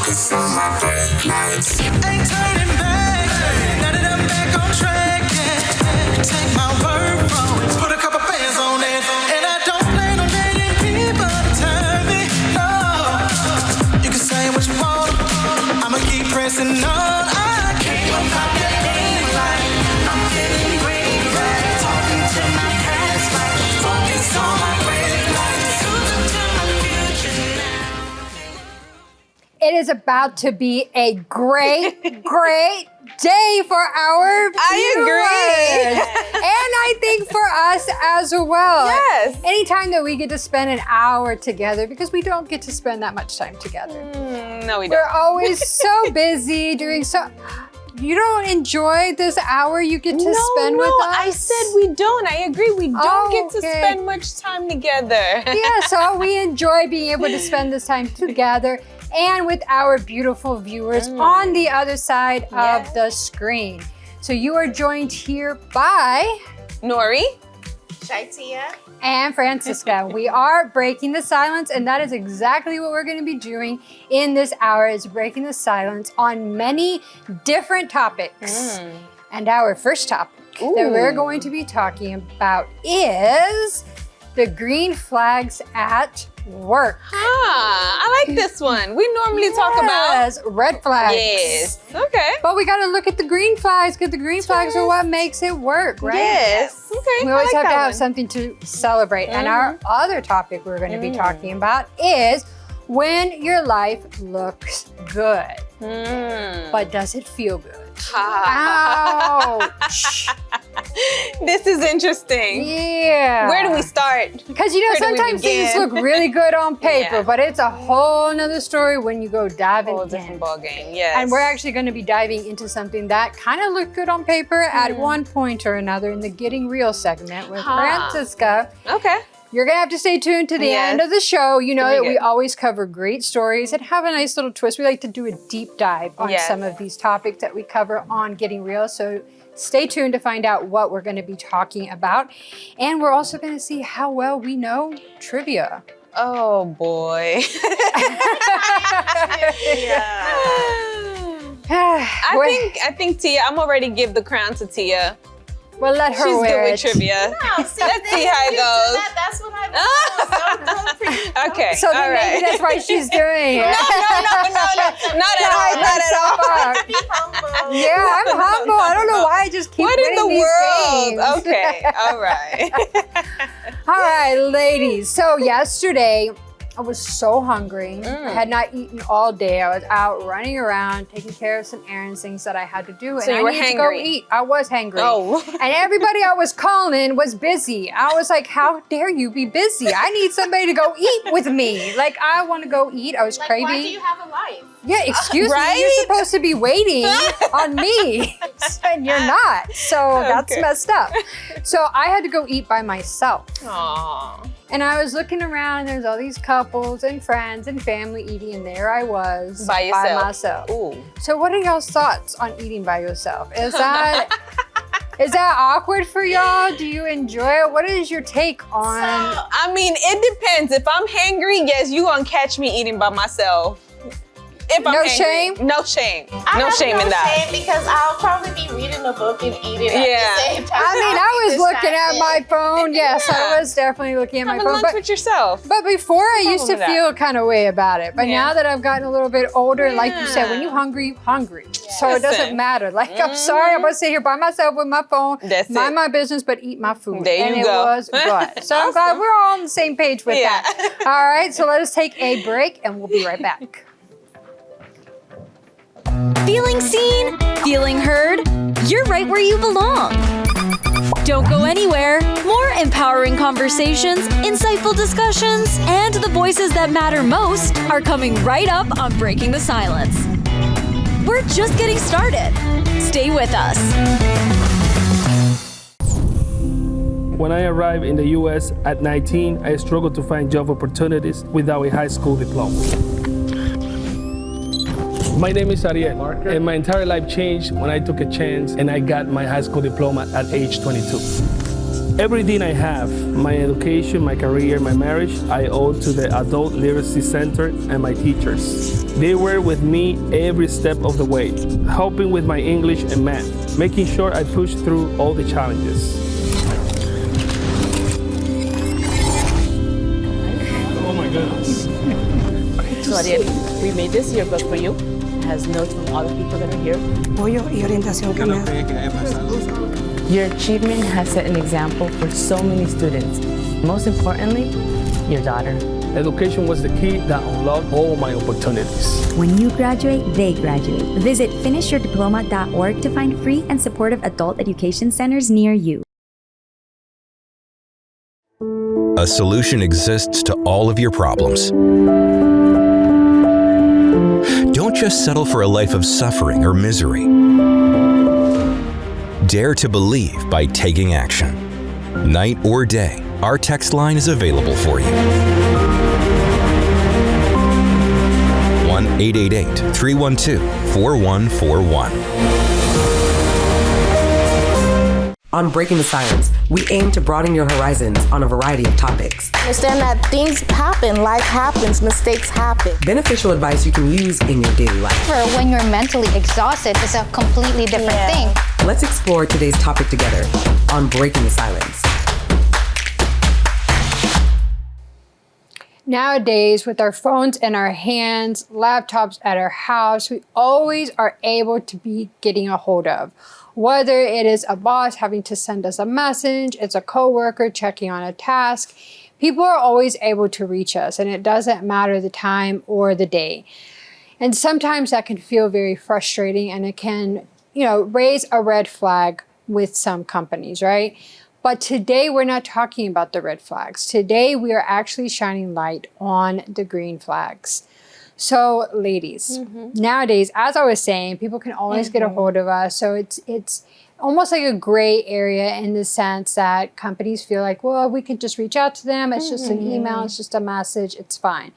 Focus on my brake lights. Ain't turning back. Now that I'm back on track, yeah. Take my word from it. Put a couple bands on it. And I don't plan on letting people turn me. No. You can say what you want. I'ma keep pressing on. I can't pop that brake light. I'm getting green light. Talking to my past life. Focus on my brake lights. Cruising to my future now. It is about to be a great, great day for our viewers. I agree. And I think for us as well. Yes. Anytime that we get to spend an hour together, because we don't get to spend that much time together. No, we We're don't. always so busy doing so. You don't enjoy this hour you get to spend with us? I said we don't. I agree. We don't get to Okay. spend much time together. Yeah, so we enjoy being able to spend this time together and with our beautiful viewers on the other side of the screen. So you are joined here by Nori. Shaitia. and Francisca. We are breaking the silence, and that is exactly what we're going to be doing in this hour, is breaking the silence on many different topics. And our first topic that we're going to be talking about is the green flags at work. I like this one. We normally talk about. Yes, red flags. Yes. Okay. But we got to look at the green flags, because the green flags are what makes it work, right? Yes. Okay. We always I like have to that have one. something to celebrate. And our other topic we're going to be talking about is when your life looks good, but does it feel good? Ouch. This is interesting. Yeah. Where do we start? Because you know, Where do we sometimes things begin? look really good on paper, Yeah. but it's a whole nother story when you go diving Whole in. different ball game. Yes. And we're actually going to be diving into something that kind of looked good on paper at one point or another in the Getting Real segment with Francisca. Okay. You're going to have to stay tuned to the end of the show. You know Very that we good. always cover great stories and have a nice little twist. We like to do a deep dive on Yes. some of these topics that we cover on Getting Real. So stay tuned to find out what we're going to be talking about. And we're also going to see how well we know trivia. Oh boy. I think Tia, I'm already give the crown to Tia. Well, let her She's wear good it. with trivia. No, see, Let's see how it goes. That's what I want. Okay. So then all right. maybe that's why she's doing it. No, not at all, not at all. Be humble. Yeah, I'm humble. I don't know why I just keep What in winning the these world? games. Okay, all right. All right, ladies. So yesterday, I was so hungry. I had not eaten all day. I was out running around, taking care of some errands, things that I had to do. So and you were I needed to go hangry. eat. I was hangry. Oh. And everybody I was calling was busy. I was like, how dare you be busy? I need somebody to go eat with me. Like, I want to go eat. I was Like, craving. why do you have a life? Yeah, excuse me. Right? You're supposed to be waiting on me, and you're not. So that's Okay. messed up. So I had to go eat by myself. Aww. And I was looking around, and there's all these couples and friends and family eating, and there I was By yourself. myself. Ooh. So what are y'all's thoughts on eating by yourself? Is that awkward for y'all? Do you enjoy it? What is your take on? I mean, it depends. If I'm hangry, yes, you gonna catch me eating by myself. If I'm No hangry. shame? No shame. I No have shame in that. shame because I'll probably be reading a book and eating at Yeah. the same time. I mean, I was looking at my phone. Yes, Yeah. I was definitely looking at my Have a phone. lunch with yourself. But before I used to with that. feel kind of way about it. But Yeah. now that I've gotten a little bit older, and like you said, when Yeah. you're hungry, you're hungry. So it doesn't Listen. matter. Like, I'm sorry, I'm going to sit here by myself with my phone, That's mind it. my business, but eat my food. There and you it go. was good. So I'm glad we're all on the same page with Yeah. that. All right, so let us take a break, and we'll be right back. Feeling seen? Feeling heard? You're right where you belong. Don't go anywhere. More empowering conversations, insightful discussions, and the voices that matter most are coming right up on Breaking the Silence. We're just getting started. Stay with us. When I arrived in the U.S. at 19, I struggled to find job opportunities without a high school diploma. My name is Ariel, and my entire life changed when I took a chance and I got my high school diploma at age 22. Everything I have, my education, my career, my marriage, I owe to the Adult Literacy Center and my teachers. They were with me every step of the way, helping with my English and math, making sure I pushed through all the challenges. Oh my goodness. So Ariel, we made this yearbook for you. It has notes from all the people that are here. Apoyo y orientación que me Your achievement has set an example for so many students. Most importantly, your daughter. Education was the key that unlocked all my opportunities. When you graduate, they graduate. Visit finishyourdiploma.org to find free and supportive adult education centers near you. A solution exists to all of your problems. Don't just settle for a life of suffering or misery. Dare to believe by taking action. Night or day, our text line is available for you. 1-888-312-4141. On Breaking the Silence, we aim to broaden your horizons on a variety of topics. Understand that things happen, life happens, mistakes happen. Beneficial advice you can use in your daily life. For when you're mentally exhausted, it's a completely different thing. Let's explore today's topic together on Breaking the Silence. Nowadays, with our phones in our hands, laptops at our house, we always are able to be getting a hold of. Whether it is a boss having to send us a message, it's a coworker checking on a task, people are always able to reach us, and it doesn't matter the time or the day. And sometimes that can feel very frustrating, and it can, raise a red flag with some companies, right? But today we're not talking about the red flags. Today we are actually shining light on the green flags. So ladies, nowadays, as I was saying, people can always get a hold of us. So it's almost like a gray area in the sense that companies feel like, well, we could just reach out to them. It's just an email, it's just a message, it's fine.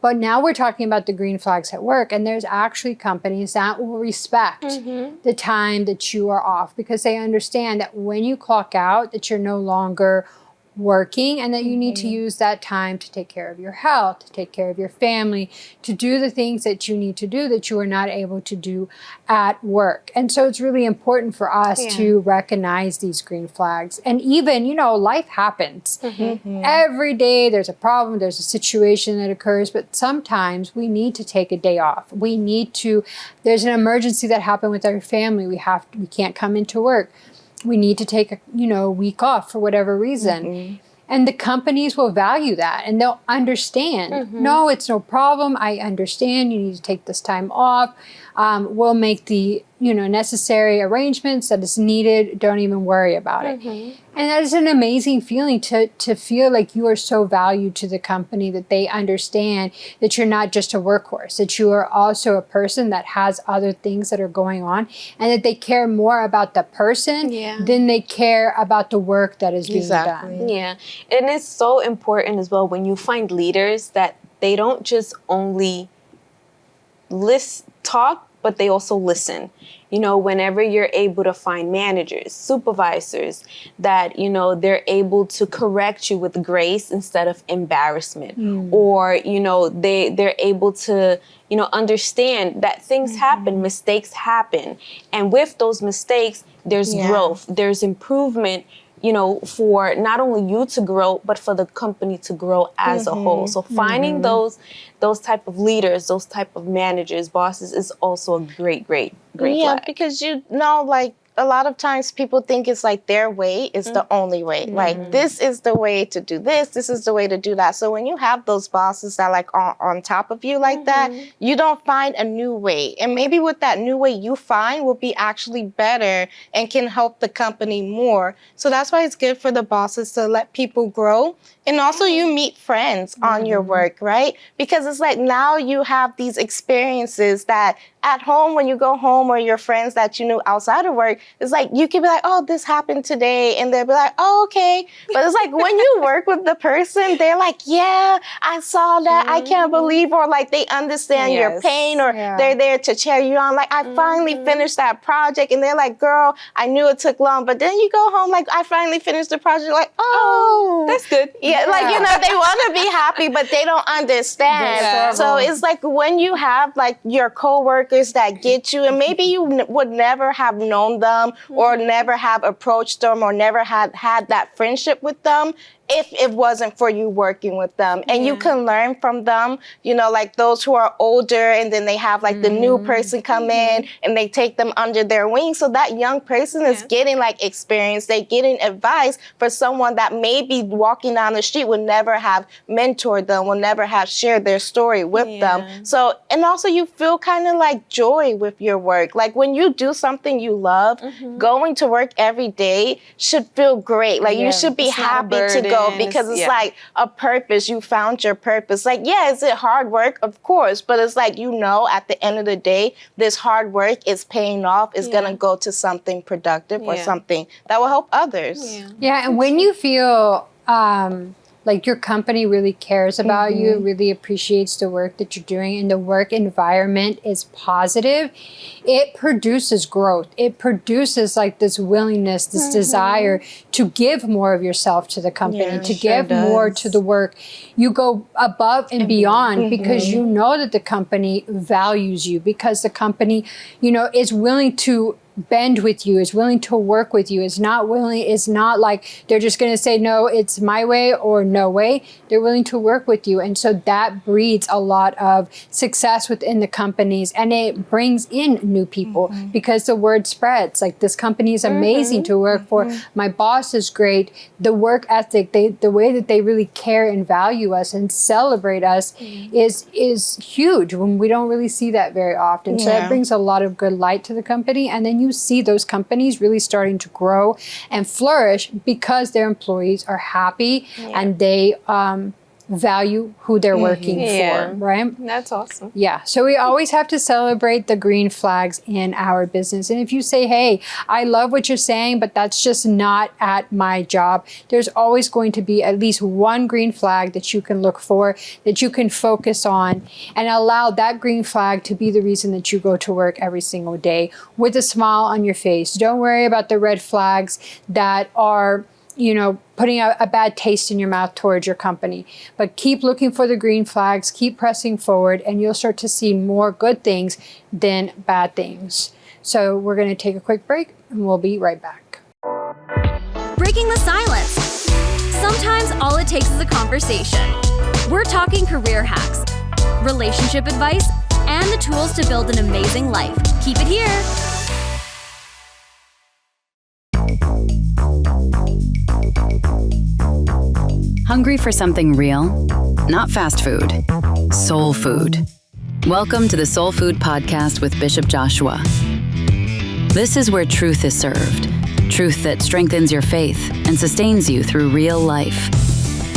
But now we're talking about the green flags at work, and there's actually companies that will respect the time that you are off because they understand that when you clock out, that you're no longer working and that you need to use that time to take care of your health, to take care of your family, to do the things that you need to do that you are not able to do at work. And so it's really important for us to recognize these green flags. And even, life happens. Every day there's a problem, there's a situation that occurs, but sometimes we need to take a day off. There's an emergency that happened with our family. We can't come into work. We need to take a week off for whatever reason. And the companies will value that and they'll understand. No, it's no problem. I understand you need to take this time off. We'll make the necessary arrangements that is needed. Don't even worry about it. And that is an amazing feeling to feel like you are so valued to the company that they understand that you're not just a workhorse, that you are also a person that has other things that are going on and that they care more about the person than they care about the work that is being done. Yeah. And it's so important as well when you find leaders that they don't just only talk, but they also listen. Whenever you're able to find managers, supervisors, that, they're able to correct you with grace instead of embarrassment. Or, they're able to, understand that things happen, mistakes happen. And with those mistakes, there's growth, there's improvement, for not only you to grow, but for the company to grow as a whole. So finding those type of leaders, those type of managers, bosses is also a great flag. Because a lot of times people think it's like their way is the only way. Like this is the way to do this is the way to do that. So when you have those bosses that on top of you like that, you don't find a new way. And maybe with that new way you find will be actually better and can help the company more. So that's why it's good for the bosses to let people grow. And also you meet friends on your work, right? Because it's like now you have these experiences that at home, when you go home, or your friends that you knew outside of work, it's like you can be like, oh, this happened today. And they'll be like, oh, okay. But it's like when you work with the person, they're like, yeah, I saw that. I can't believe, or like they understand your pain, or they're there to cheer you on. Like, I finally finished that project. And they're like, girl, I knew it took long. But then you go home, like, I finally finished the project. Like, oh, that's good. Yeah, like, you know, they want to be happy, but they don't understand. So it's like when you have like your coworkers that get you, and maybe you would never have known them, or never have approached them, or never had that friendship with them if it wasn't for you working with them. And you can learn from them, you know, like those who are older, and then they have like the new person come in and they take them under their wing. So that young person is getting like experience, they getting advice for someone that maybe walking down the street would never have mentored them, will never have shared their story with them. So, and also you feel kind of like joy with your work. Like when you do something you love, going to work every day should feel great. Like you should be happy to go, because it's like a purpose. You found your purpose. Like, yeah, is it hard work? Of course. But it's like, you know, at the end of the day, this hard work is paying off. It's going to go to something productive, or something that will help others. Yeah, and when you feel like your company really cares about you, really appreciates the work that you're doing, and the work environment is positive, it produces growth. It produces like this willingness, this desire to give more of yourself to the company, to give more to the work. You go above and beyond because you know that the company values you, because the company, you know, is willing to bend with you, is willing to work with you, is not like they're just going to say, no, it's my way or no way. They're willing to work with you. And so that breeds a lot of success within the companies, and it brings in new people because the word spreads. Like, this company is amazing to work for. My boss is great. The work ethic, the way that they really care and value us and celebrate us is huge, when we don't really see that very often. So that brings a lot of good light to the company. And then you see those companies really starting to grow and flourish because their employees are happy and they value who they're working for, right? That's awesome. Yeah. So we always have to celebrate the green flags in our business. And if you say, hey, I love what you're saying, but that's just not at my job, there's always going to be at least one green flag that you can look for, that you can focus on, and allow that green flag to be the reason that you go to work every single day with a smile on your face. Don't worry about the red flags that are, you know, putting a bad taste in your mouth towards your company. But keep looking for the green flags, keep pressing forward, and you'll start to see more good things than bad things. So we're going to take a quick break, and we'll be right back. Breaking the silence. Sometimes all it takes is a conversation. We're talking career hacks, relationship advice, and the tools to build an amazing life. Keep it here. Hungry for something real? Not fast food. Soul food. Welcome to the Soul Food Podcast with Bishop Joshua. This is where truth is served. Truth that strengthens your faith and sustains you through real life.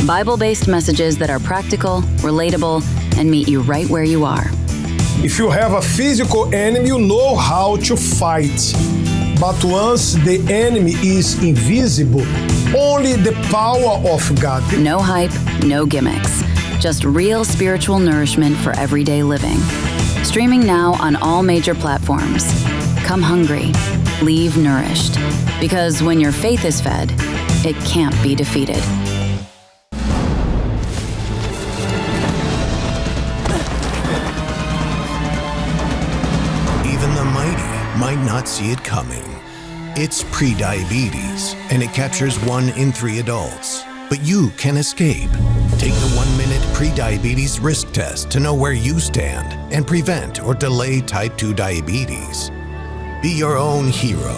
Bible-based messages that are practical, relatable, and meet you right where you are. If you have a physical enemy, you know how to fight. But once the enemy is invisible, only the power of God. No hype, no gimmicks. Just real spiritual nourishment for everyday living. Streaming now on all major platforms. Come hungry, leave nourished. Because when your faith is fed, it can't be defeated. Even the mighty might not see it coming. It's prediabetes, and it captures 1 in 3 adults. But you can escape. Take the 1-minute prediabetes risk test to know where you stand and prevent or delay type 2 diabetes. Be your own hero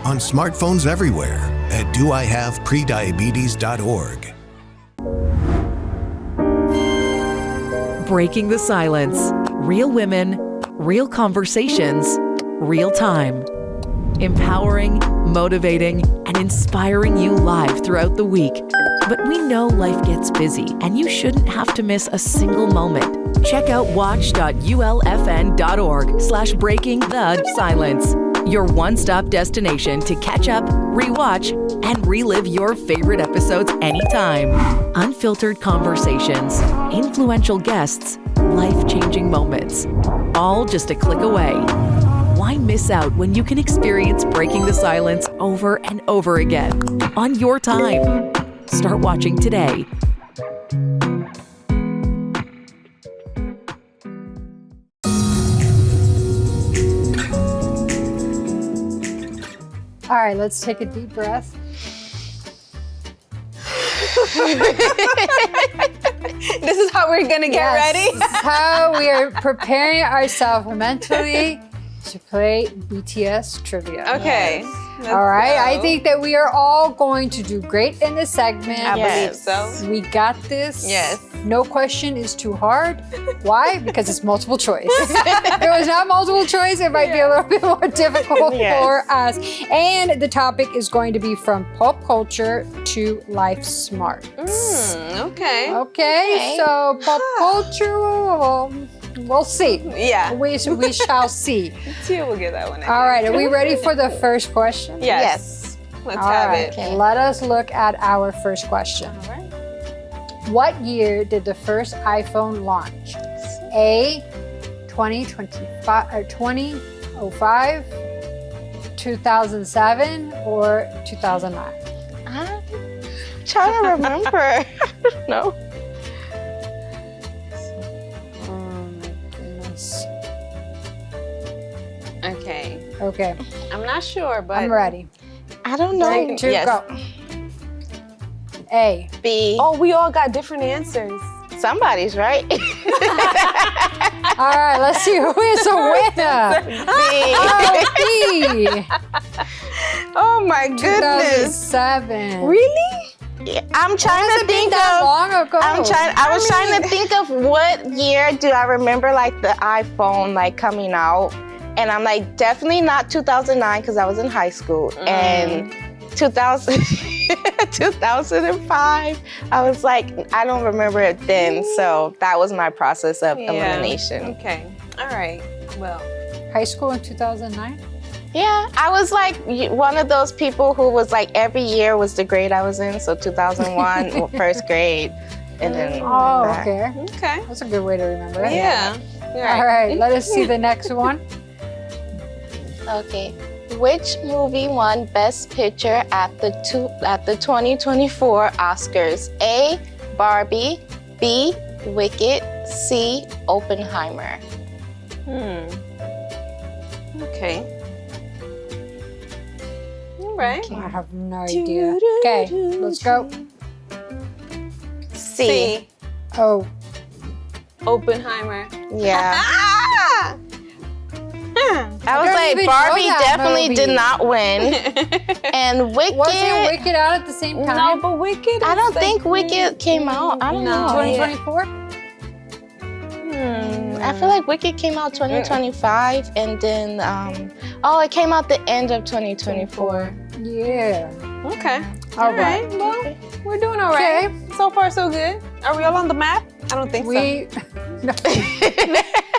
on smartphones everywhere at doihaveprediabetes.org. Breaking the silence. Real women, real conversations, real time. Empowering, motivating, and inspiring you live throughout the week. But we know life gets busy, and you shouldn't have to miss a single moment. Check out watch.ulfn.org/breakingthesilence. Your one-stop destination to catch up, rewatch, and relive your favorite episodes anytime. Unfiltered conversations, influential guests, life-changing moments. All just a click away. Why miss out when you can experience Breaking the Silence over and over again on your time? Start watching today. All right, let's take a deep breath. This is how we're gonna get ready? This is how we are preparing ourselves mentally to play BTS Trivia. Okay. All right, I think that we are all going to do great in this segment. I believe so. We got this. Yes. No question is too hard. Why? Because it's multiple choice. If it was not multiple choice, it might be a little bit more difficult for us. And the topic is going to be from pop culture to life smarts. Okay. Okay, so pop culture, we'll see. Yeah. We shall see. We'll get that one. All right, are we ready for the first question? Yes. Let's All have right, it. okay, let us look at our first question. All right. What year did the first iPhone launch? A, 2025 or 2005, 2007, or 2009? I'm trying to remember. I don't know. Oh my goodness. Okay. Okay, I'm not sure, but I'm ready. I don't know. 3, 2, Yes. go. A. B. Oh, we all got different answers. Somebody's right. All right, let's see who is the winner. B. Oh my goodness. 2007. Really? Yeah, I'm trying to think that of. long ago. I was trying to think of what year do I remember like the iPhone like coming out, and I'm like definitely not 2009 because I was in high school, and 2005. I was like I don't remember it then, so that was my process of elimination. Okay. All right. Well. High school in 2009? Yeah, I was like one of those people who was like every year was the grade I was in. So 2001, first grade, and then. Oh, that. okay. Okay. That's a good way to remember it. Yeah. All right, let us see the next one. Okay. Which movie won Best Picture at the 2024 Oscars? A. Barbie. B. Wicked. C. Oppenheimer. Okay. All right. I have no idea. Okay, let's go. C. Oh. Oppenheimer. Yeah. I was don't like, even know Barbie that definitely movie. did not win. And Wicked. Wasn't Wicked out at the same time? No, but Wicked. I don't think Wicked came out. I don't know. 2024? I feel like Wicked came out 2025, and then it came out the end of 2024. Yeah. Okay. All right. Well, we're doing all right. So far, so good. Are we all on the map? I don't think so. No.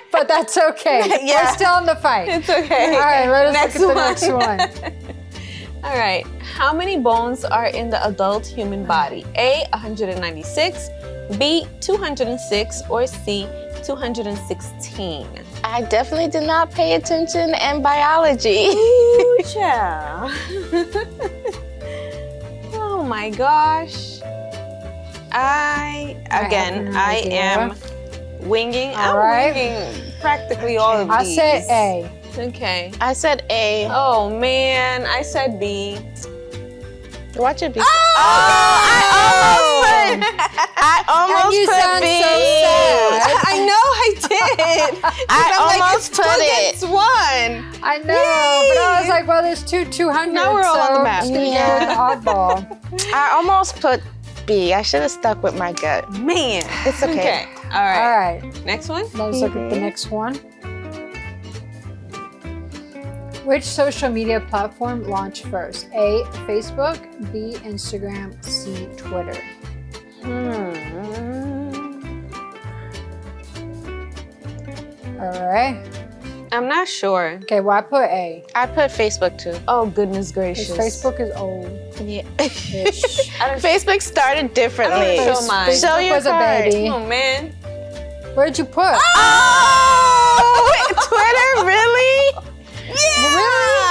But that's okay. Yeah. We're still in the fight. It's okay. All right, let us Next look at one. the next one. All right. How many bones are in the adult human body? A, 196, B, 206, or C, 216? I definitely did not pay attention in biology. Ooh, child. Oh my gosh. I am winging. All right. Winging practically all of I these. said A. Okay. I said A. Oh man, I said B. Watch it be. I almost And you put sound B. so sad. I know I did. I I'm almost put it. It's one. I know, but I was like, well, there's two 200s. Now we're all on the map. I'm just gonna go with the oddball. I almost put B. I should have stuck with my gut. Man. It's okay. All right. All right, Next one. let's look at the next one. Which social media platform launched first? A, Facebook, B, Instagram, C, Twitter. All right. I'm not sure. Okay, well, I put A. I put Facebook too. Oh, goodness gracious. Facebook is old. Yeah. Ish. Facebook started differently. Show mine. Show Facebook your was a card. baby. Oh, man. Where'd you put? Oh, Twitter, really? Yeah.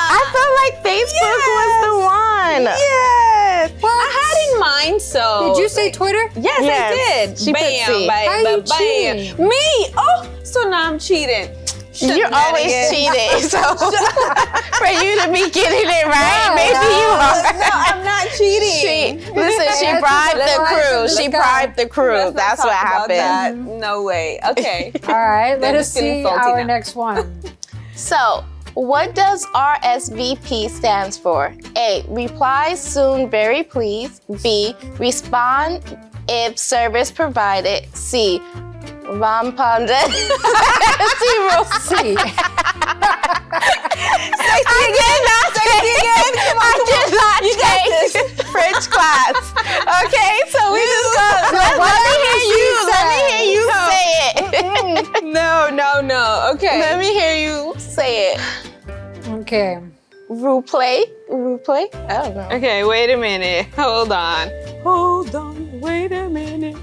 I felt like Facebook was the one. Yes. What? I had in mind, so. Did you say Twitter? Yes, Yes. I did. She put C. How you cheating? Me? Oh, so now I'm cheating. You're always cheating, so for you to be getting it right, No, maybe you are. No, I'm not cheating. She That's bribed just the a crew. let's She go. bribed the crew. Let's not That's talk what about happened. that. No way. Okay. All right, let They're us just getting see salty our now. next one. So, what does RSVP stands for? A. Reply soon, very please. B. Respond if service provided. C. Rampanda. C. I did not take French class. Okay, so we just go. Let me hear you say it. No. Okay. Let me hear you say it. Okay. Replay? I don't know. Okay, wait a minute. Hold on. Wait a minute.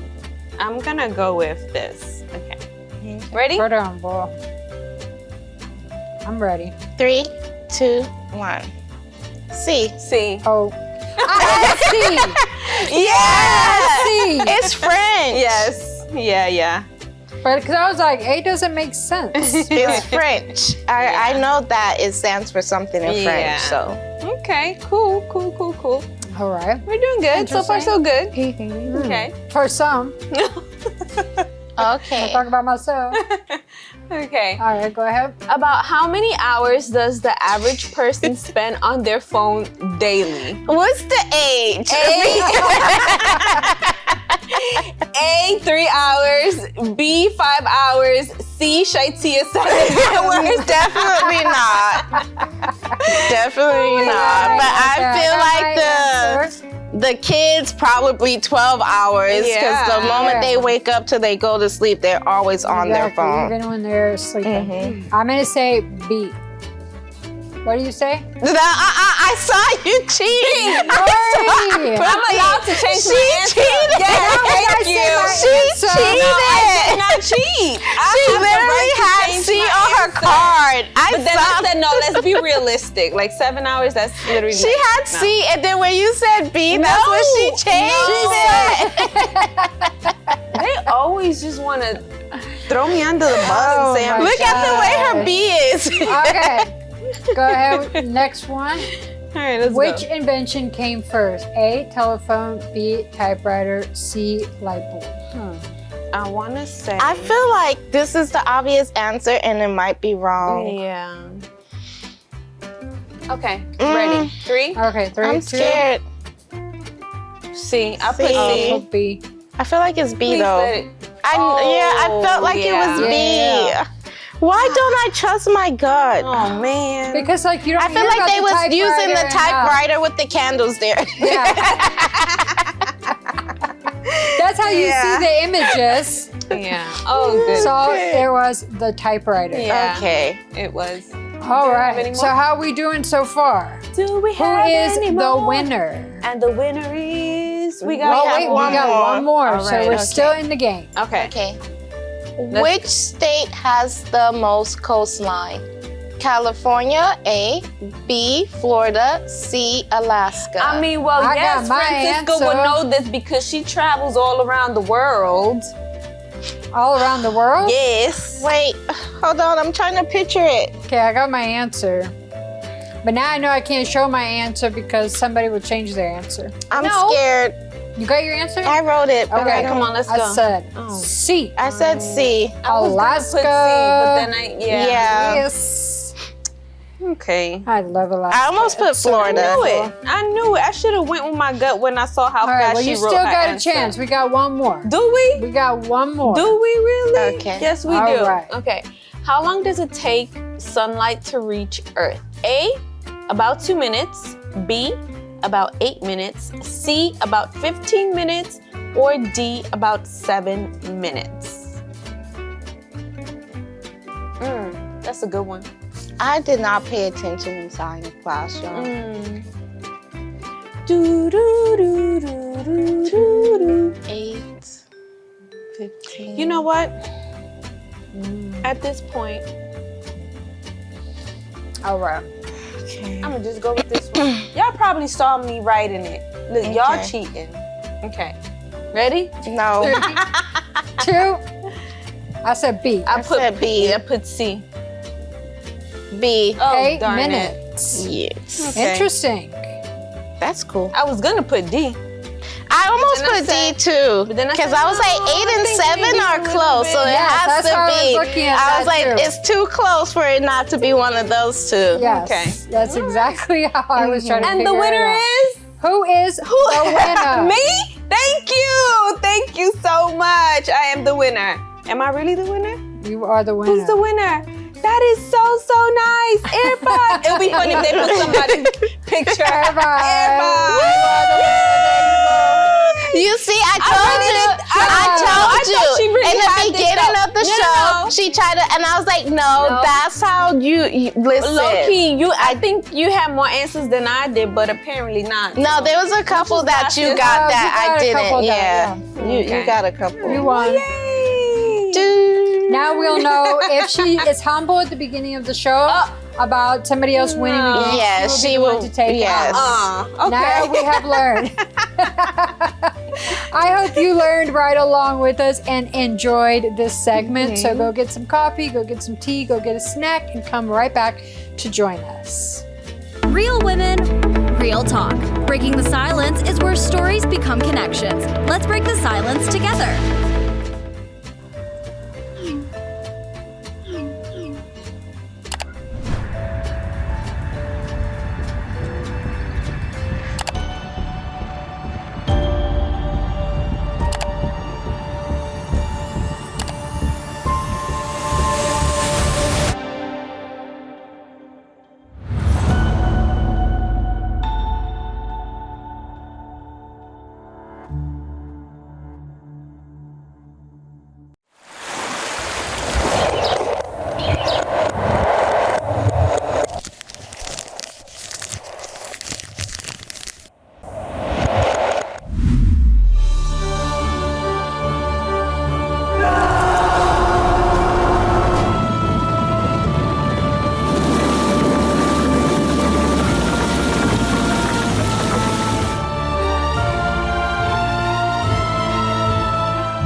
I'm gonna go with this. Okay. Ready? Put on, boy. I'm ready. 3, 2, 1. C. C. Oh. I had C. Yeah! C. It's French. Yes. Yeah. But because I was like, A doesn't make sense. It's French. I know that it stands for something in Yeah. French, so. Okay, cool. All right. We're doing good. So far, so good. Okay. For some. Okay. I'll talk about myself. Okay. All right, go ahead. About how many hours does the average person spend on their phone daily? What's the age? A, 3 hours. B, 5 hours. C, Shaitia, 7 hours. Definitely not. Definitely not. But I feel like the kids probably 12 hours because Yeah. the moment they wake up till they go to sleep, they're always on their phone. Even when they're sleeping. I'm going to say B. What do you say? I saw you cheating. Sorry. I'm allowed to change my answer. Cheated. Yeah, thank you. She cheated. No, I did not cheat. She literally had C on her card. But then I said, no, let's be realistic. Like 7 hours, that's literally She had C, and then when you said B, that's when she changed it. They always just want to throw me under the bus and say, Look at the way her B is. Okay. Go ahead. Next one. All right, let's Which go. invention came first? A, telephone. B, typewriter. C, light bulb. I want to say. I feel like this is the obvious answer, and it might be wrong. Yeah. Okay, ready. 3? Okay, 3, I'm 2. scared. C. I put C. C. Put B. I feel like it's B Please though. let it- I felt like it was B. Yeah. Why don't I trust my gut? Oh man. Because like you don't I feel hear like about they the was using the typewriter typewriter with the candles there. Yeah. That's how you see the images. Yeah. Oh, good. So there was the typewriter. Yeah. Okay. It was. All have any right. more? So how are we doing so far? Do we Who have is any the more? winner? And the winner is we got. Well, wait, we got one more. All So right, we're okay. still in the game. Okay. Okay. Which state has the most coastline? California, A. B. Florida, C. Alaska. I mean, well, I yes, got my Francisco would answer. know this because she travels all around the world. All around the world? Yes. Wait, hold on. I'm trying to picture it. Okay, I got my answer. But now I know I can't show my answer because somebody would change their answer. I'm scared. You got your answer? I wrote it. But Okay, come on, let's I go. said C. I said C. Alaska. Put C, but then Yeah. Yes. Okay. I love Alaska. I almost put Florida. I knew it. I should have went with my gut when I saw how All right, fast well, she you wrote still her got answer. a chance. We got one more. Do we? We got one more. Do we really? Okay. Yes, we All do. right. Okay. How long does it take sunlight to reach Earth? A, about 2 minutes. B, about 8 minutes. C, about 15 minutes. Or D, about 7 minutes. That's a good one. I did not pay attention in science class, y'all. Do, do, do, do, do, do. 8, 15. You know what? At this point, All right. Okay. I'm gonna just go with this one. Y'all probably saw me writing it. Look, y'all Okay. cheating. Okay. Ready? No. 2. I said B. I said B. I put C. B. Oh, 8 darn it. minutes. Yes. Okay. Interesting. That's cool. I was gonna put D. I almost then I put said- D too. but then I Because said, I was like no, I 8 and think 7 maybe are a little close, so bit. it Yes, has that's to how I was be. looking at I that was like, too. it's too close for it not to be one of those two. Yes. Okay. That's exactly how I was trying to And figure the it winner out. is Who is the winner? me. Thank you. Thank you so much. I am the winner. Am I really the winner? You are the winner. Who's the winner? That is so nice. Airbud. It'll be funny if they put somebody's picture. Airbud. You see, I told already you. did- I I told thought she you. really In had the this beginning up. of the No, show, no. she tried to, and I was like, no, that's how you listen. Low key, I think you had more answers than I did, but apparently not. No, there was a couple is that you process. got Oh, that you got I a couple didn't. that, Yeah. You got a couple. You won. Now we'll know if she is humble at the beginning of the show about somebody else winning the game. Yeah, she will be the one to take yes. it. Okay. Now we have learned. I hope you learned right along with us and enjoyed this segment. So go get some coffee, go get some tea, go get a snack, and come right back to join us. Real women, real talk. Breaking the silence is where stories become connections. Let's break the silence together.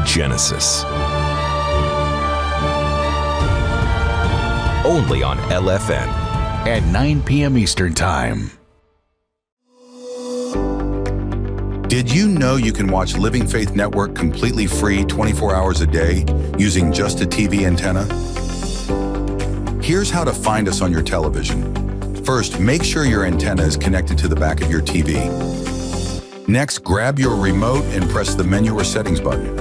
Genesis. Only on LFN. At 9 p.m. Eastern Time. Did you know you can watch Living Faith Network completely free 24 hours a day using just a TV antenna? Here's how to find us on your television. First, make sure your antenna is connected to the back of your TV. Next, grab your remote and press the menu or settings button.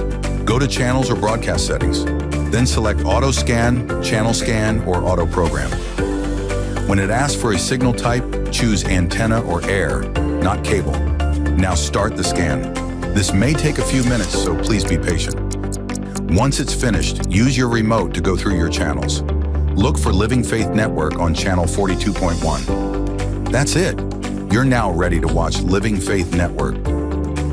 Go to channels or broadcast settings. Then select auto scan, channel scan, or auto program. When it asks for a signal type, choose antenna or air, not cable. Now start the scan. This may take a few minutes, so please be patient. Once it's finished, use your remote to go through your channels. Look for Living Faith Network on channel 42.1. That's it. You're now ready to watch Living Faith Network.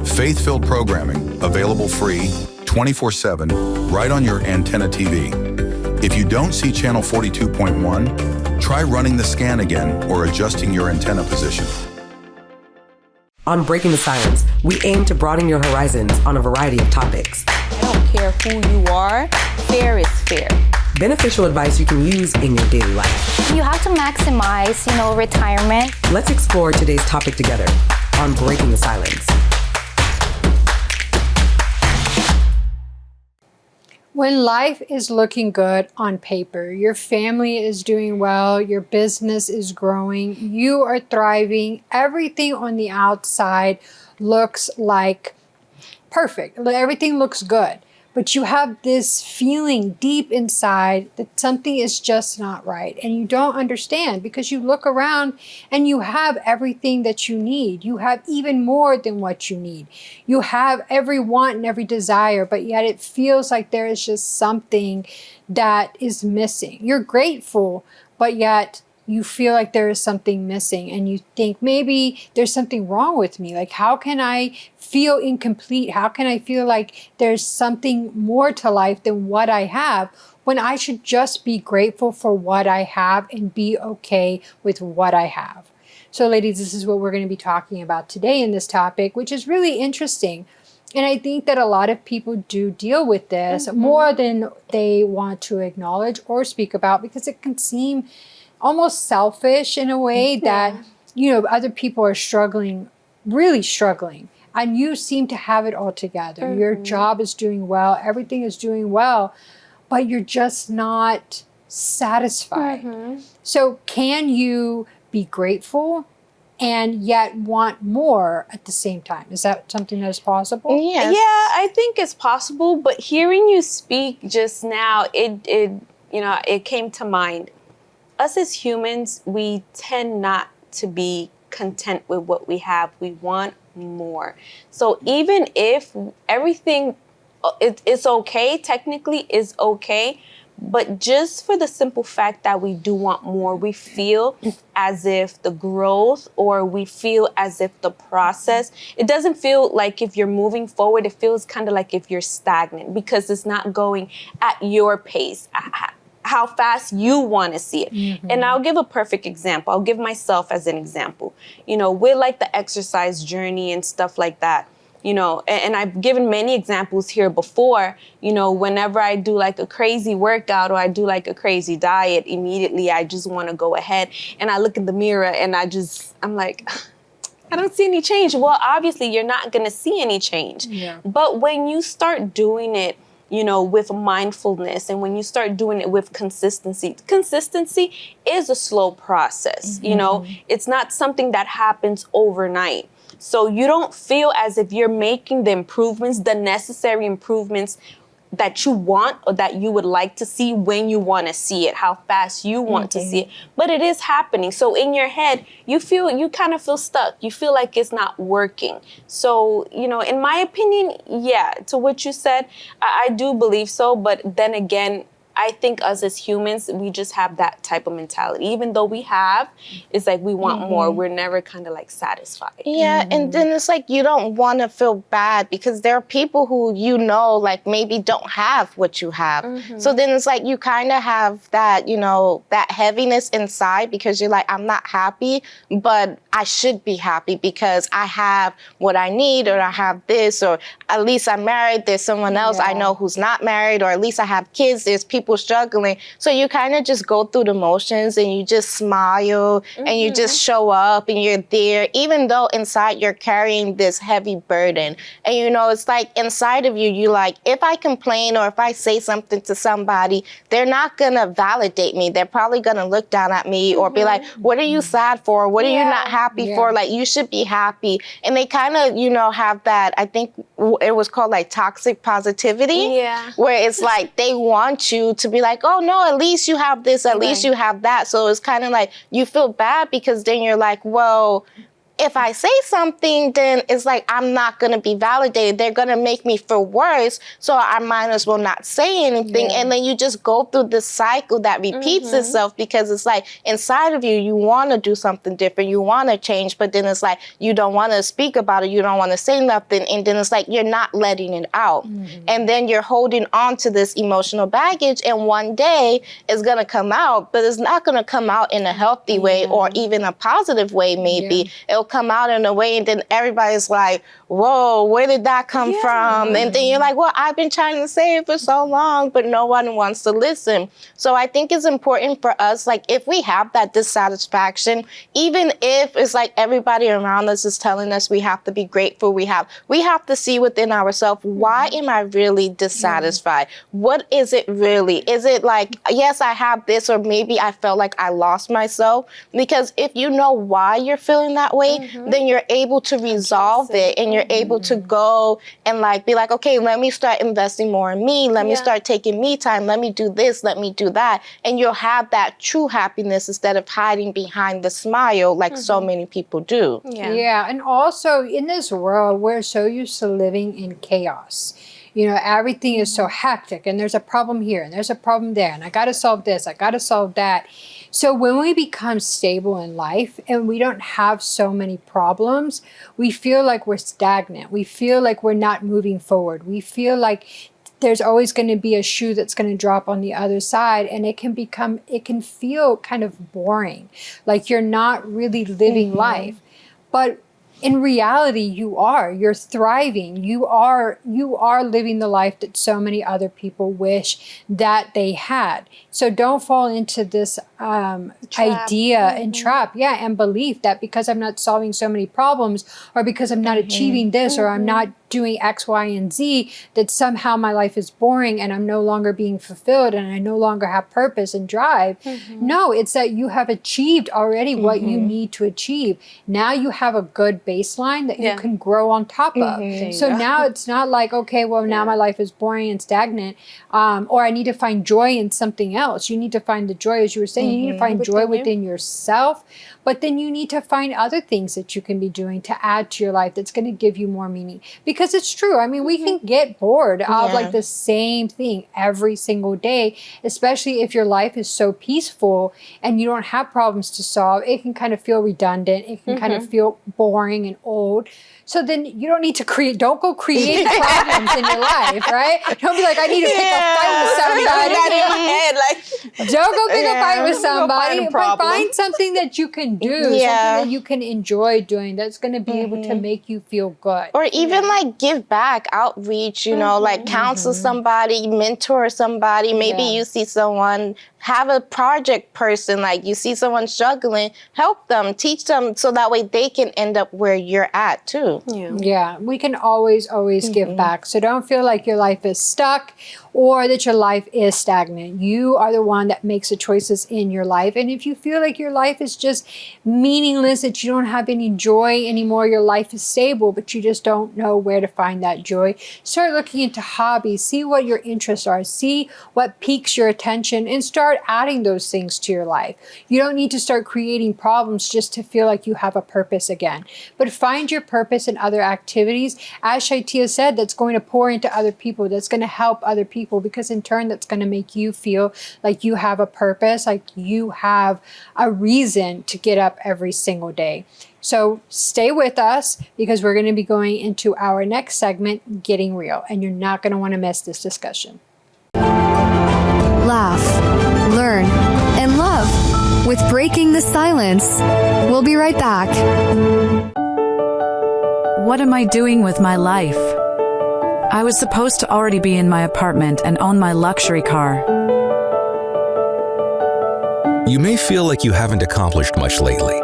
Faith-filled programming, available free, 24/7, right on your antenna TV. If you don't see channel 42.1, try running the scan again or adjusting your antenna position. On Breaking the Silence, we aim to broaden your horizons on a variety of topics. I don't care who you are, fair is fair. Beneficial advice you can use in your daily life. You have to maximize, retirement. Let's explore today's topic together on Breaking the Silence. When life is looking good on paper, your family is doing well, your business is growing, you are thriving, everything on the outside looks like perfect. Everything looks good. but you have this feeling deep inside that something is just not right. And you don't understand because you look around and you have everything that you need. You have even more than what you need. You have every want and every desire, but yet it feels like there is just something that is missing. You're grateful, but yet you feel like there is something missing and you think maybe there's something wrong with me. Like, how can I feel incomplete? How can I feel like there's something more to life than what I have when I should just be grateful for what I have and be okay with what I have? So ladies, this is what we're going to be talking about today in this topic, which is really interesting. And I think that a lot of people do deal with this more than they want to acknowledge or speak about because it can seem almost selfish in a way that, you know, other people are struggling, really struggling. And you seem to have it all together. Your job is doing well. Everything is doing well. But you're just not satisfied. So can you be grateful and yet want more at the same time? Is that something that is possible? Yes. Yeah, I think it's possible. But hearing you speak just now, it came to mind. Us as humans, we tend not to be content with what we have. We want more. So even if everything is okay, technically is okay, but just for the simple fact that we do want more, we feel as if the growth or we feel as if the process, it doesn't feel like if you're moving forward, it feels kind of like if you're stagnant because it's not going at your pace. How fast you want to see it. And I'll give a perfect example. I'll give myself as an example. You know, with like the exercise journey and stuff like that, you know, and I've given many examples here before, you know, whenever I do like a crazy workout or I do like a crazy diet, immediately I just want to go ahead and I look in the mirror and I'm like, I don't see any change. Well, obviously you're not going to see any change. But when you start doing it, you know, with mindfulness and when you start doing it with consistency is a slow process. You know, it's not something that happens overnight. So you don't feel as if you're making the improvements, the necessary improvements that you want or that you would like to see when you want to see it, how fast you want to see it. But it is happening. So in your head, you kind of feel stuck. You feel like it's not working. So, you know, in my opinion, yeah, to what you said, I do believe so. But then again, I think us as humans, we just have that type of mentality. Even though we have, it's like we want more. We're never kind of like satisfied. Yeah, and then it's like you don't want to feel bad because there are people who you know like maybe don't have what you have. So then it's like you kind of have that, you know, that heaviness inside because you're like, I'm not happy, but I should be happy because I have what I need or I have this or at least I'm married. There's someone else I know who's not married or at least I have kids. There's people struggling. So you kind of just go through the motions and you just smile and you just show up and you're there, even though inside you're carrying this heavy burden. And you know, it's like inside of you, you like, if I complain or if I say something to somebody, they're not going to validate me. They're probably going to look down at me or be like, what are you sad for? What are you not happy for? Like, you should be happy. And they kind of, you know, have that, I think it was called like toxic positivity, where it's like they want you to be like, oh no, at least you have this, at least you have that. So it's kind of like you feel bad because then you're like, well, if I say something, then it's like I'm not going to be validated. They're going to make me feel worse, so I might as well not say anything. And then you just go through this cycle that repeats itself because it's like inside of you, you want to do something different. You want to change, but then it's like you don't want to speak about it. You don't want to say nothing. And then it's like you're not letting it out. And then you're holding on to this emotional baggage. And one day it's going to come out, but it's not going to come out in a healthy way or even a positive way, maybe. It'll come out in a way and then everybody's like, whoa, where did that come from? And then you're like, well, I've been trying to say it for so long, but no one wants to listen. So I think it's important for us, like if we have that dissatisfaction, even if it's like everybody around us is telling us we have to be grateful, we have to see within ourselves, why am I really dissatisfied? What is it really? Is it like, yes, I have this, or maybe I felt like I lost myself? Because if you know why you're feeling that way, way, then you're able to resolve it, and you're able to go and like be like, okay, let me start investing more in me. Let me start taking me time. Let me do this. Let me do that. And you'll have that true happiness instead of hiding behind the smile like so many people do. Yeah. And also in this world, we're so used to living in chaos. You know, everything is so hectic, and there's a problem here and there's a problem there, and I got to solve this, I got to solve that. So when we become stable in life and we don't have so many problems, we feel like we're stagnant. We feel like we're not moving forward. We feel like there's always going to be a shoe that's going to drop on the other side, and it can feel kind of boring, like you're not really living life. But in reality, you're thriving. You are living the life that so many other people wish that they had. So don't fall into this idea and trap, and belief that because I'm not solving so many problems, or because I'm not achieving this, or I'm not doing X, Y, and Z, that somehow my life is boring and I'm no longer being fulfilled and I no longer have purpose and drive. No, it's that you have achieved already what you need to achieve. Now you have a good baseline that you can grow on top of. So now it's not like, okay, well, now my life is boring and stagnant, or I need to find joy in something else. You need to find the joy, as you were saying, you need to find joy within yourself, but then you need to find other things that you can be doing to add to your life that's going to give you more meaning. Because it's true. I mean, we can get bored of like the same thing every single day, especially if your life is so peaceful and you don't have problems to solve. It can kind of feel redundant. It can kind of feel boring and old. So then you don't need to don't go create problems in your life, right? Don't be like, I need to pick a fight with somebody. Don't go pick a fight with somebody, but find something that you can do, something that you can enjoy doing that's going to be able to make you feel good. Or even like give back, outreach, you know, like counsel somebody, mentor somebody. Maybe you see someone, have a project person, like you see someone struggling, help them, teach them, so that way they can end up where you're at too. Yeah, we can always give back. So don't feel like your life is stuck or that your life is stagnant. You are the one that makes the choices in your life. And if you feel like your life is just meaningless, that you don't have any joy anymore, your life is stable, but you just don't know where to find that joy, start looking into hobbies, see what your interests are, see what piques your attention, and start adding those things to your life. You don't need to start creating problems just to feel like you have a purpose again, but find your purpose in other activities, as Shaitia said, that's going to pour into other people, that's going to help other people, because in turn that's going to make you feel like you have a purpose, like you have a reason to get up every single day. So stay with us, because we're going to be going into our next segment, Getting Real, and you're not going to want to miss this discussion. Laugh, learn, and love with Breaking the Silence. We'll be right back. What am I doing with my life? I was supposed to already be in my apartment and own my luxury car. You may feel like you haven't accomplished much lately,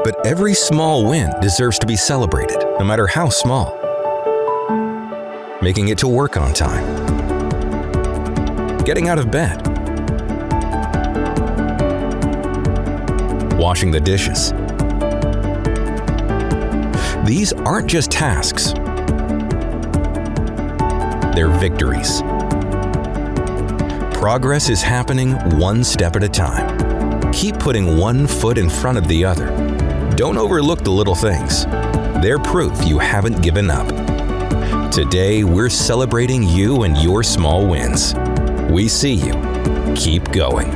but every small win deserves to be celebrated, no matter how small. Making it to work on time. Getting out of bed. Washing the dishes. These aren't just tasks. They're victories. Progress is happening one step at a time. Keep putting one foot in front of the other. Don't overlook the little things. They're proof you haven't given up. Today, we're celebrating you and your small wins. We see you. Keep going.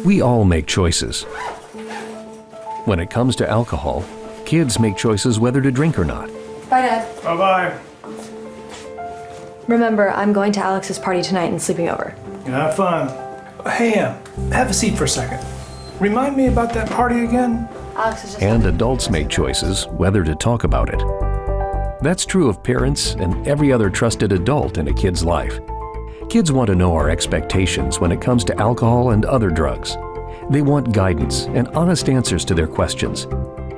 We all make choices. When it comes to alcohol, kids make choices whether to drink or not. Bye, Dad. Bye-bye. Remember, I'm going to Alex's party tonight and sleeping over. Have fun. Hey, have a seat for a second. Remind me about that party again? Alex is just... And adults make choices whether to talk about it. That's true of parents and every other trusted adult in a kid's life. Kids want to know our expectations when it comes to alcohol and other drugs. They want guidance and honest answers to their questions.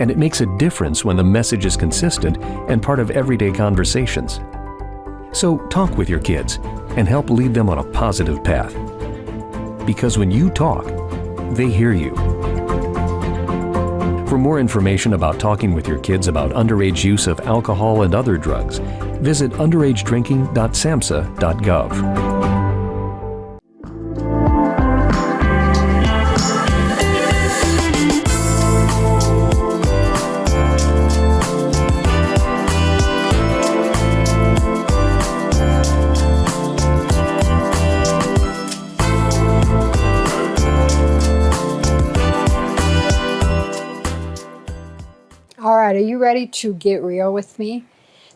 And it makes a difference when the message is consistent and part of everyday conversations. So talk with your kids and help lead them on a positive path. Because when you talk, they hear you. For more information about talking with your kids about underage use of alcohol and other drugs, visit underagedrinking.samhsa.gov. All right, are you ready to get real with me?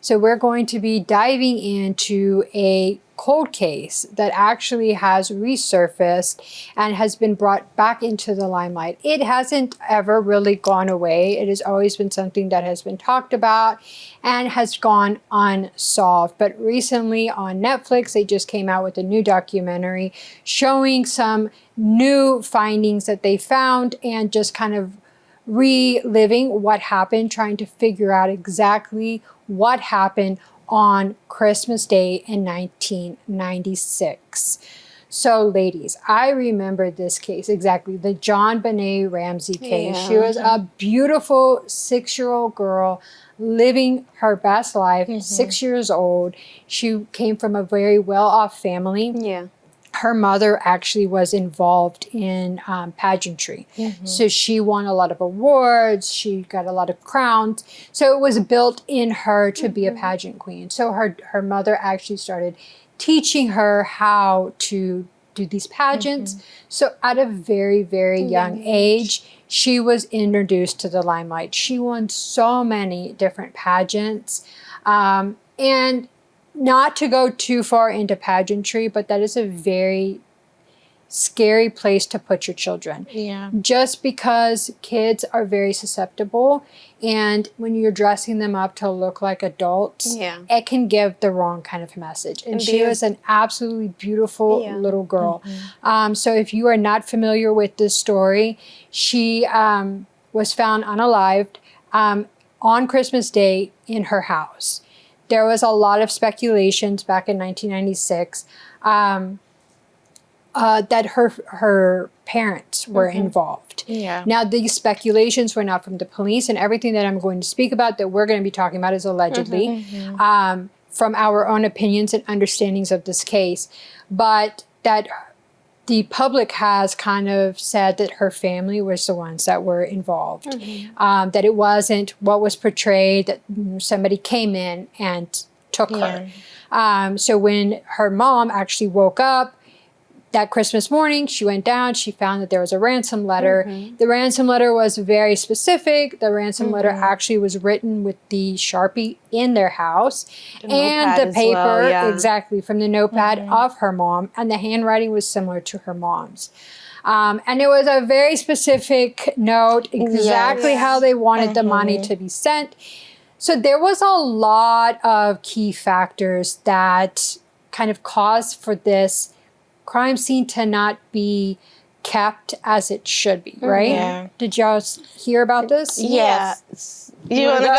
So we're going to be diving into a cold case that actually has resurfaced and has been brought back into the limelight. It hasn't ever really gone away. It has always been something that has been talked about and has gone unsolved. But recently on Netflix, they just came out with a new documentary showing some new findings that they found and just kind of reliving what happened, trying to figure out exactly what happened on Christmas Day in 1996. So ladies, I remember this case exactly, the JonBenét Ramsey case. Yeah. She was a beautiful 6-year-old girl living her best life, 6 years old. She came from a very well-off family. Yeah. Her mother actually was involved in pageantry. So she won a lot of awards. She got a lot of crowns. So it was built in her to be a pageant queen. So her mother actually started teaching her how to do these pageants. So at a very, very young age, she was introduced to the limelight. She won so many different pageants. And not to go too far into pageantry, but that is a very scary place to put your children. Yeah. Just because kids are very susceptible, and when you're dressing them up to look like adults, it can give the wrong kind of message. And she was an absolutely beautiful little girl. So if you are not familiar with this story, she was found unalived on Christmas Day in her house. There was a lot of speculations back in 1996 that her parents were involved. Yeah. Now, these speculations were not from the police, and everything that I'm going to speak about that we're going to be talking about is allegedly from our own opinions and understandings of this case. But that the public has kind of said that her family was the ones that were involved, that it wasn't what was portrayed, that somebody came in and took her. So when her mom actually woke up that Christmas morning, she went down, she found that there was a ransom letter. The ransom letter was very specific. The ransom letter actually was written with the Sharpie in their house and the paper, exactly, from the notepad of her mom. And the handwriting was similar to her mom's. And it was a very specific note, exactly how they wanted the money to be sent. So there was a lot of key factors that kind of caused for this crime scene to not be kept as it should be, right? Yeah. Did y'all hear about this? Yes. You want to go?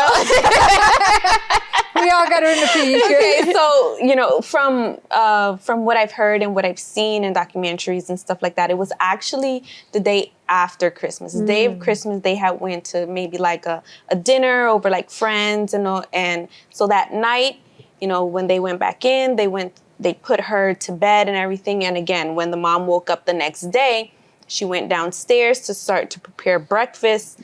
We all got an opinion. Okay, so from what I've heard and what I've seen in documentaries and stuff like that, it was actually the day after Christmas. The day of Christmas, they had went to maybe like a dinner over like friends and all, and so that night, when they went back in, they put her to bed and everything. And again, when the mom woke up the next day, she went downstairs to start to prepare breakfast.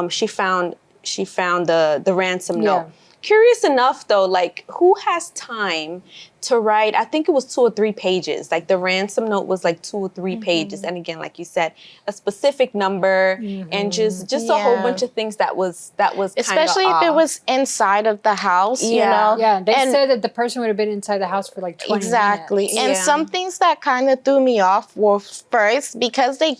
She found the ransom note. Curious enough, though, like, who has time to write? I think it was 2 or 3 pages. Like, the ransom note was like 2 or 3 pages. And again, like you said, a specific number and just a whole bunch of things that was especially if it was inside of the house, you know? Yeah, they said that the person would have been inside the house for like 20 minutes. And some things that kind of threw me off were first, because they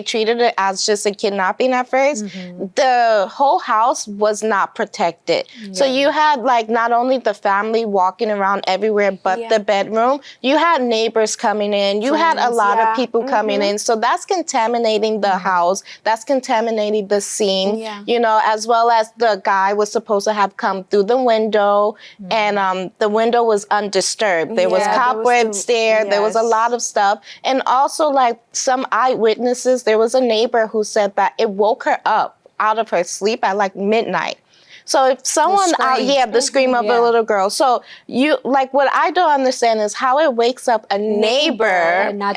treated it as just a kidnapping at first, the whole house was not protected. So you had like not only the family walking around everywhere, but the bedroom, you had neighbors coming in, you had a lot of people coming in. So that's contaminating the house, that's contaminating the scene, as well as the guy was supposed to have come through the window and the window was undisturbed. There was cobwebs there, there was a lot of stuff. And also like some eyewitnesses, there was a neighbor who said that it woke her up out of her sleep at like midnight. So if someone the scream of a little girl. So you like what I don't understand is how it wakes up a neighbor, not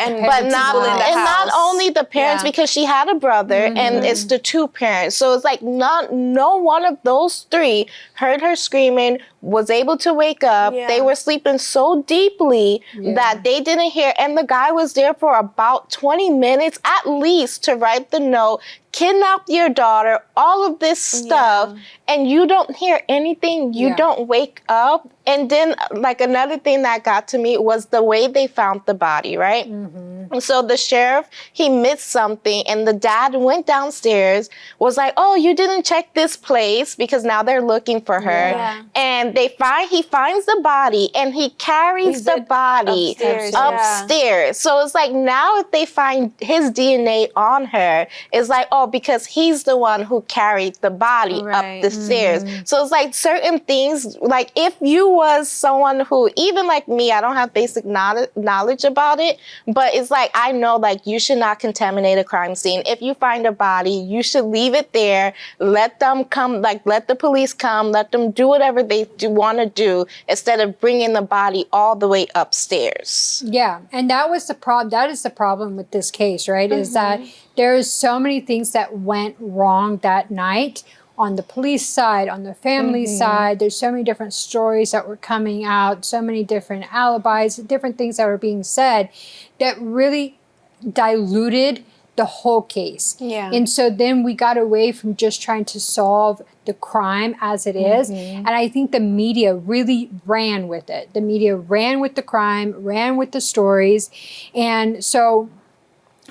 only the parents because she had a brother and it's the two parents. So it's like no one of those three heard her screaming, was able to wake up. They were sleeping so deeply that they didn't hear, and the guy was there for about 20 minutes at least to write the note, kidnap your daughter, all of this stuff, and you don't hear anything, you don't wake up. And then like another thing that got to me was the way they found the body, right? So the sheriff, he missed something, and the dad went downstairs, was like, oh, you didn't check this place, because now they're looking for her. And he finds the body, and he carries the body upstairs. So it's like, now if they find his DNA on her, it's like, oh, because he's the one who carried the body up the stairs. So it's like certain things, like if you was someone who, even like me, I don't have basic knowledge about it, but it's like, I know like you should not contaminate a crime scene. If you find a body, you should leave it there, let them come, like let the police come, let them do whatever they want to do, instead of bringing the body all the way upstairs. Yeah, and that was the problem. That is the problem with this case, right? Is that there's so many things that went wrong that night on the police side, on the family side. There's so many different stories that were coming out, so many different alibis, different things that were being said that really diluted the whole case. And so then we got away from just trying to solve the crime as it is. And I think the media really ran with it. The media ran with the crime, ran with the stories. And so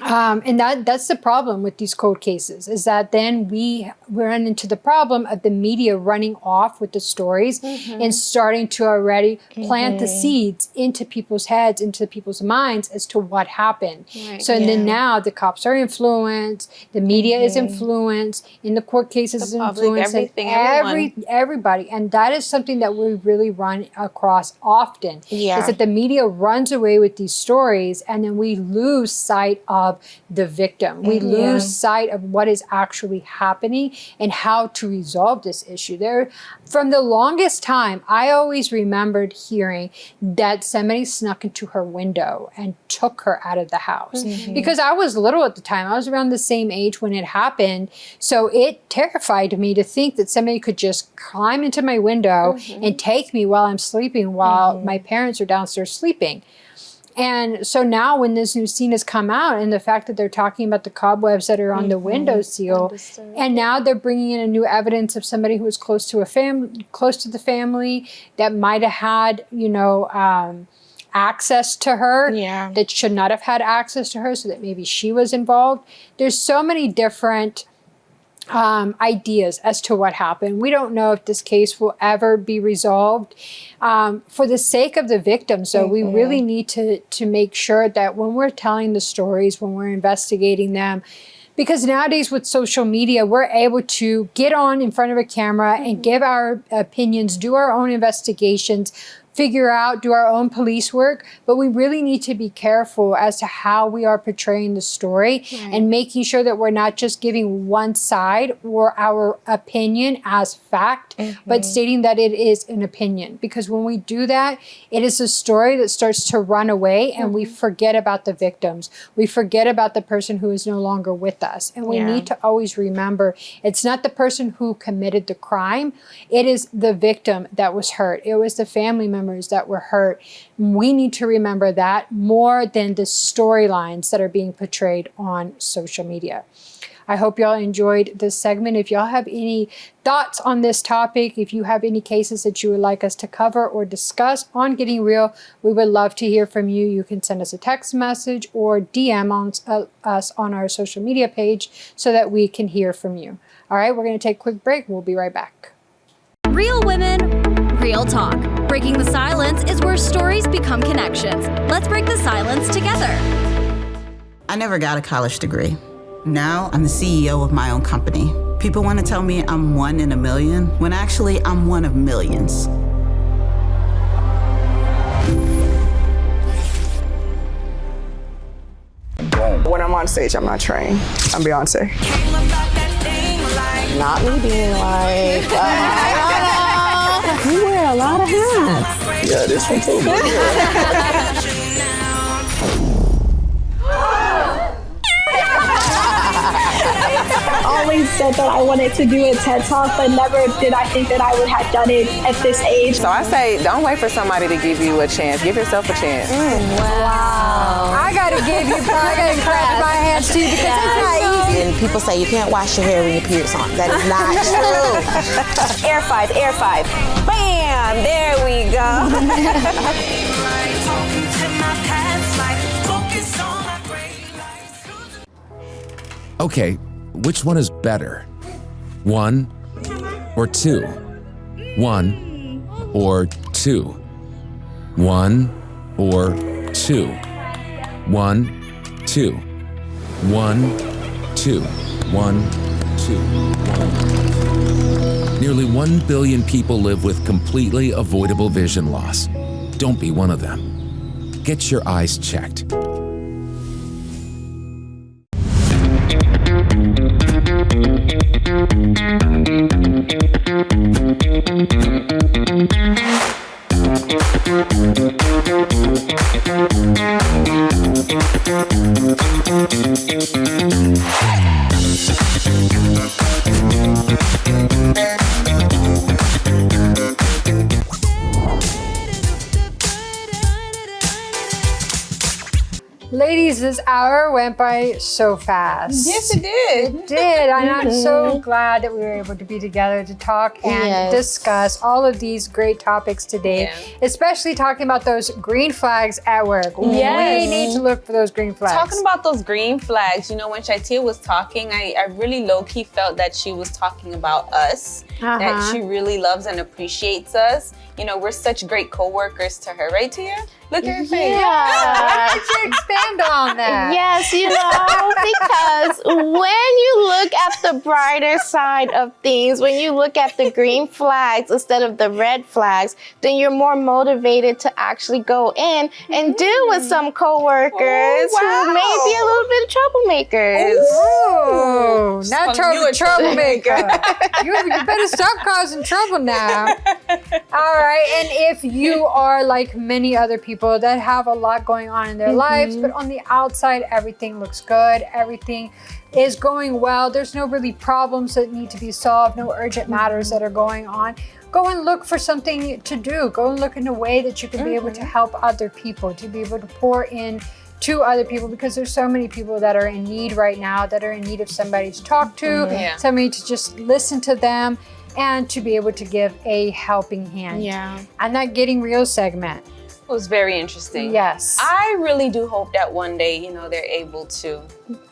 and that's the problem with these cold cases, is that then we run into the problem of the media running off with the stories and starting to already plant the seeds into people's heads, into people's minds as to what happened. So then now the cops are influenced, the media is influenced, in the court cases is influenced, everybody. And that is something that we really run across often, is that the media runs away with these stories, and then we lose sight of the victim. We lose sight of what is actually happening and how to resolve this issue. From the longest time, I always remembered hearing that somebody snuck into her window and took her out of the house. Because I was little at the time. I was around the same age when it happened. So it terrified me to think that somebody could just climb into my window and take me while I'm sleeping, while my parents are downstairs sleeping. And so now when this new scene has come out, and the fact that they're talking about the cobwebs that are on the windowsill, and now they're bringing in a new evidence of somebody who was close to the family that might have had, access to her, that should not have had access to her, so that maybe she was involved. There's so many different ideas as to what happened. We don't know if this case will ever be resolved. For the sake of the victims, though, we really need to make sure that when we're telling the stories, when we're investigating them, because nowadays with social media, we're able to get on in front of a camera and give our opinions, do our own investigations, do our own police work, but we really need to be careful as to how we are portraying the story and making sure that we're not just giving one side or our opinion as fact, but stating that it is an opinion. Because when we do that, it is a story that starts to run away, and we forget about the victims. We forget about the person who is no longer with us. And we need to always remember, it's not the person who committed the crime, it is the victim that was hurt. It was the family member that were hurt. We need to remember that more than the storylines that are being portrayed on social media. I hope y'all enjoyed this segment. If y'all have any thoughts on this topic, if you have any cases that you would like us to cover or discuss on Getting Real, we would love to hear from you. You can send us a text message or DM us on our social media page so that we can hear from you. All right, we're going to take a quick break. We'll be right back. Real women, real talk. Breaking the silence is where stories become connections. Let's break the silence together. I never got a college degree. Now I'm the CEO of my own company. People want to tell me I'm one in a million, when actually I'm one of millions. When I'm on stage, I'm not trained. I'm Beyonce. Not me being like, you wear a lot of hats. Yeah, this one too. Always said that I wanted to do a TED Talk, but never did I think that I would have done it at this age. So I say, don't wait for somebody to give you a chance. Give yourself a chance. Wow. I gotta give you, I gotta clap my hands too because it's not easy. And people say you can't wash your hair when your period's on. That is not true. Air 5, Air 5. Bam! There we go. Okay, which one is better? 1 or 2? 1 or 2? 1 or 2? 1, 2. 1, 2. 1, 2. 1. Nearly 1 billion people live with completely avoidable vision loss. Don't be one of them. Get your eyes checked. Ladies, this hour went by so fast. Yes, it did. It did. And I'm so glad that we were able to be together to talk and discuss all of these great topics today, especially talking about those green flags at work. Yes. We need to look for those green flags. Talking about those green flags, you know, when Shaitia was talking, I really low-key felt that she was talking about us, that she really loves and appreciates us. You know, we're such great co-workers to her, right, Tia? Look at her face. Yeah. Why don't you expand on that? Yes, you know, because when you look at the brighter side of things, when you look at the green flags instead of the red flags, then you're more motivated to actually go in and deal with some coworkers who may be a little bit of troublemakers. Oh, not troublemaker. You better stop causing trouble now. All right, and if you are like many other people that have a lot going on in their lives, but on the outside, everything looks good, everything is going well, there's no really problems that need to be solved, no urgent matters that are going on, go and look for something to do. Go and look in a way that you can be able to help other people, to be able to pour in to other people, because there's so many people that are in need right now, that are in need of somebody to talk to, somebody to just listen to them, and to be able to give a helping hand. And that Getting Real segment was very interesting. Yes. I really do hope that one day, you know, they're able to,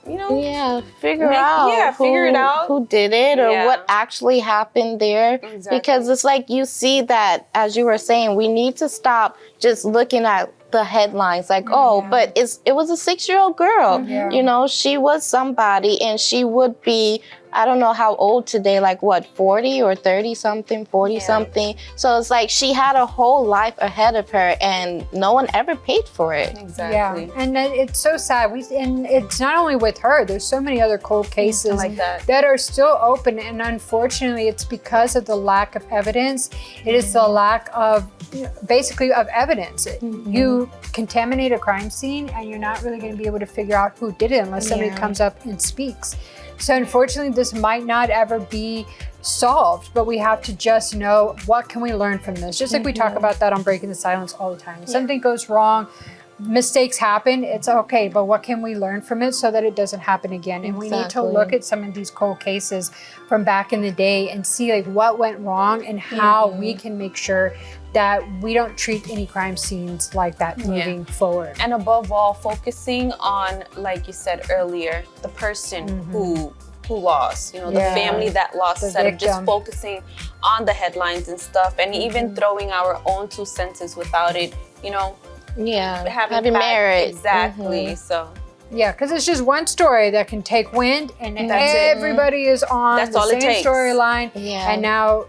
you know, figure it out who did it or what actually happened there. Exactly. Because it's like you see that, as you were saying, we need to stop just looking at the headlines like, but it was a 6-year-old girl. You know, she was somebody, and she would be, I don't know how old today, like what, 40 or 30 something, 40 something. So it's like she had a whole life ahead of her and no one ever paid for it. Exactly. Yeah, and it's so sad. And it's not only with her, there's so many other cold cases like that are still open, and unfortunately it's because of the lack of evidence. It is the lack of, basically, of evidence. You contaminate a crime scene and you're not really going to be able to figure out who did it unless somebody comes up and speaks. So unfortunately, this might not ever be solved, but we have to just know, what can we learn from this? Just like we talk about that on Breaking the Silence all the time. If something goes wrong, mistakes happen, it's okay, but what can we learn from it so that it doesn't happen again? And we need to look at some of these cold cases from back in the day and see like what went wrong and how we can make sure that we don't treat any crime scenes like that moving forward. And above all, focusing on, like you said earlier, the person who lost, you know, the family that lost, instead of just focusing on the headlines and stuff, and even throwing our own 2 cents without it, you know, having merit. Exactly. So yeah, because it's just one story that can take wind, and everybody is on the same storyline. And now,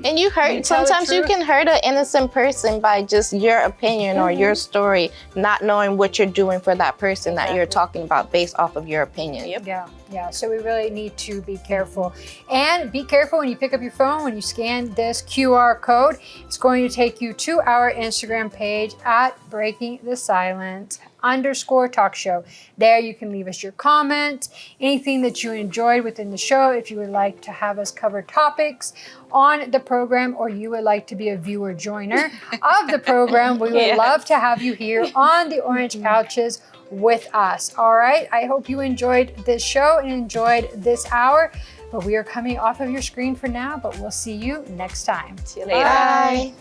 and you hurt. Sometimes you can hurt an innocent person by just your opinion or your story, not knowing what you're doing for that person that you're talking about based off of your opinion. Yeah, Yeah, so we really need to be careful. And be careful when you pick up your phone, when you scan this QR code. It's going to take you to our Instagram page at Breaking the Silence _talk show. There you can leave us your comments, anything that you enjoyed within the show. If you would like to have us cover topics on the program, or you would like to be a viewer joiner of the program, we would love to have you here on the Orange Couches with us. All right, I hope you enjoyed this show and enjoyed this hour, but we are coming off of your screen for now, but we'll see you next time. See you later. Bye.